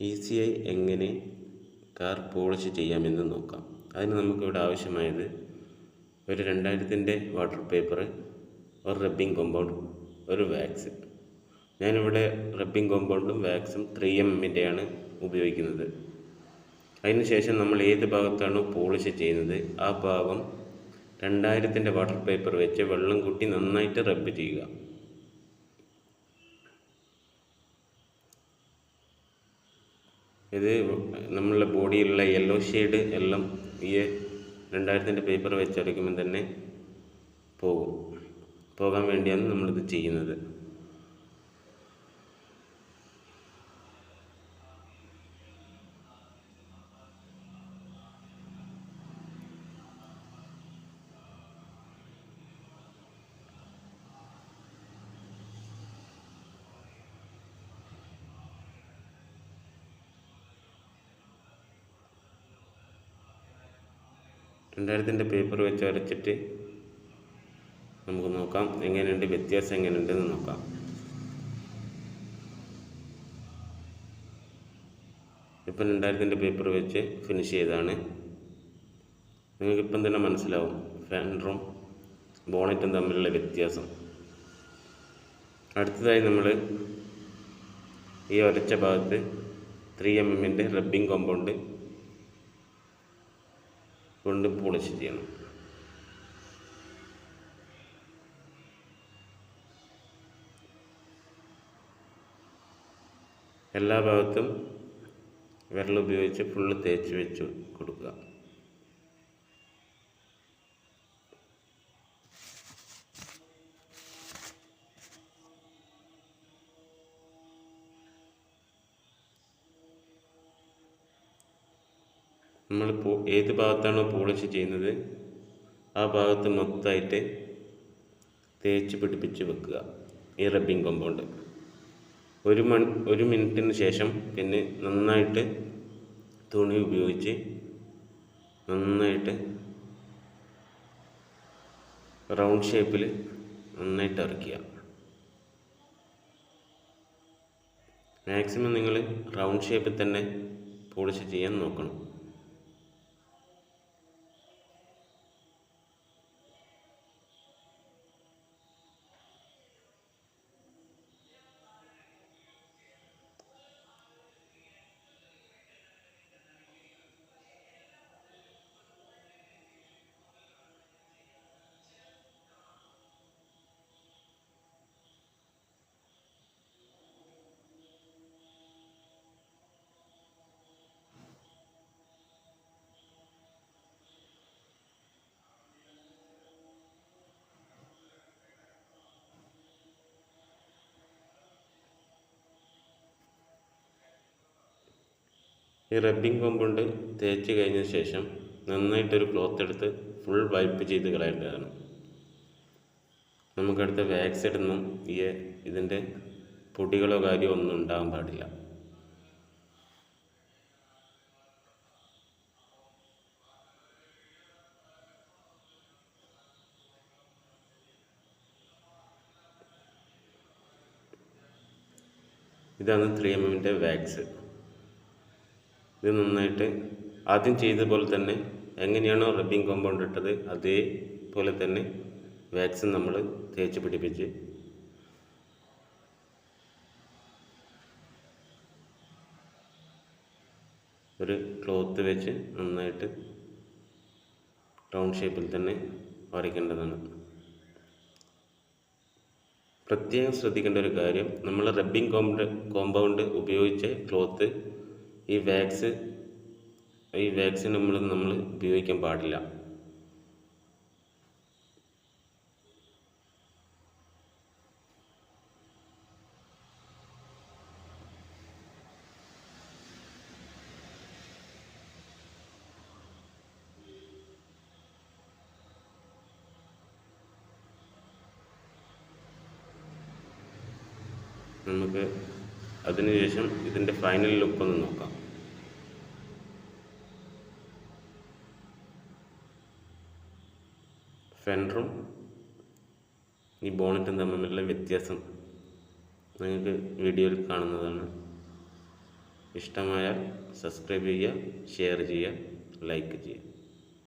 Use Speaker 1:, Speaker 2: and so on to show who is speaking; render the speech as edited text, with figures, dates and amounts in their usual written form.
Speaker 1: ഈസിയായി എങ്ങനെ car polish ചെയ്യാമെന്ന് നോക്കാം. അതിന് നമുക്കിവിടെ ആവശ്യമായത് ഒരു 2000-ൻ്റെ വാട്ടർ പേപ്പർ, ഒരു റബ്ബിംഗ് കോമ്പൗണ്ട്, ഒരു വാക്സ്. ഞാനിവിടെ റബ്ബിംഗ് കോമ്പൗണ്ടും വാക്സും 3mmൻ്റെയാണ് ഉപയോഗിക്കുന്നത്. അതിനുശേഷം നമ്മൾ ഏത് ഭാഗത്താണോ പോളിഷ് ചെയ്യുന്നത് ആ ഭാഗം 2000-ൻ്റെ വാട്ടർ പേപ്പർ വെച്ച് വെള്ളം കൂട്ടി നന്നായിട്ട് റബ്ബ് ചെയ്യുക. ഇത് നമ്മളുടെ ബോഡിയിലുള്ള യെല്ലോ ഷെയ്ഡ് എല്ലാം ഈ 2000-ൻ്റെ പേപ്പർ വെച്ചടയ്ക്കുമ്പോൾ തന്നെ പോകാൻ വേണ്ടിയാണ് നമ്മളിത് ചെയ്യുന്നത്. രണ്ടായിരത്തിൻ്റെ പേപ്പർ വെച്ച് അരച്ചിട്ട് നമുക്ക് നോക്കാം എങ്ങനെയുണ്ട്, വ്യത്യാസം എങ്ങനെയുണ്ടെന്ന് നോക്കാം. ഇപ്പം 2000-ൻ്റെ പേപ്പർ വെച്ച് ഫിനിഷ് ചെയ്താണ്. നിങ്ങൾക്കിപ്പം തന്നെ മനസ്സിലാവും ഫെൻഡറും ബോണറ്റും തമ്മിലുള്ള വ്യത്യാസം. അടുത്തതായി നമ്മൾ ഈ ഒരച്ച ഭാഗത്ത് 3mmൻ്റെ റബ്ബിംഗ് കോമ്പൗണ്ട് കൊണ്ട് പോളിഷ് ചെയ്യണം. എല്ലാ ഭാഗത്തും വിരൽ ഉപയോഗിച്ച് ഫുള്ള് തേച്ച് വെച്ച് കൊടുക്കുക. നമ്മൾ ഏത് ഭാഗത്താണോ പോളിഷ് ചെയ്യുന്നത് ആ ഭാഗത്ത് മൊത്തമായിട്ട് തേച്ച് പിടിപ്പിച്ച് വെക്കുക ഈ റബ്ബിംഗ് കോമ്പൗണ്ട്. 1 മിനിറ്റിന് ശേഷം പിന്നെ നന്നായിട്ട് തുണി ഉപയോഗിച്ച് നന്നായിട്ട് റൗണ്ട് ഷേപ്പിൽ നന്നായിട്ട് ഇറക്കുക. മാക്സിമം നിങ്ങൾ റൗണ്ട് ഷേപ്പിൽ തന്നെ പോളിഷ് ചെയ്യാൻ നോക്കണം. ഈ റബ്ബിംഗ് കോമ്പൗണ്ട് തേച്ച് കഴിഞ്ഞ ശേഷം നന്നായിട്ടൊരു ക്ലോത്ത് എടുത്ത് ഫുൾ വൈപ്പ് ചെയ്ത് കളയേണ്ടതാണ്. നമുക്കടുത്ത വാക്സ് ഇടുന്ന ഇതിൻ്റെ പൊടികളോ കാര്യമോ ഒന്നും ഉണ്ടാകാൻ പാടില്ല. ഇതാണ് 3mmൻ്റെ വാക്സ്. ഇത് നന്നായിട്ട് ആദ്യം ചെയ്ത പോലെ തന്നെ എങ്ങനെയാണോ റബ്ബിംഗ് കോമ്പൗണ്ട് ഇട്ടത് അതേപോലെ തന്നെ വാക്സിൻ നമ്മൾ തേച്ച് പിടിപ്പിച്ച് ഒരു ക്ലോത്ത് വെച്ച് നന്നായിട്ട് റൗണ്ട് ഷേപ്പിൽ തന്നെ വരയ്ക്കേണ്ടതാണ്. പ്രത്യേകം ശ്രദ്ധിക്കേണ്ട ഒരു കാര്യം, നമ്മൾ റബ്ബിംഗ് കോമ്പൗണ്ട് ഉപയോഗിച്ച ക്ലോത്ത് ഈ വാക്സിൻ നമ്മൾ ഉപയോഗിക്കാൻ പാടില്ല. നമുക്ക് അതിനുശേഷം ഇതിൻ്റെ ഫൈനൽ ലുക്ക് ഒന്ന് നോക്കാം. ഫെൻഡറും ഈ ബോണറ്റും തമ്മിലുള്ള വ്യത്യാസം നിങ്ങൾക്ക് വീഡിയോയിൽ കാണുന്നതാണ്. ഇഷ്ടമായാൽ സബ്സ്ക്രൈബ് ചെയ്യുക, ഷെയർ ചെയ്യുക, ലൈക്ക് ചെയ്യുക.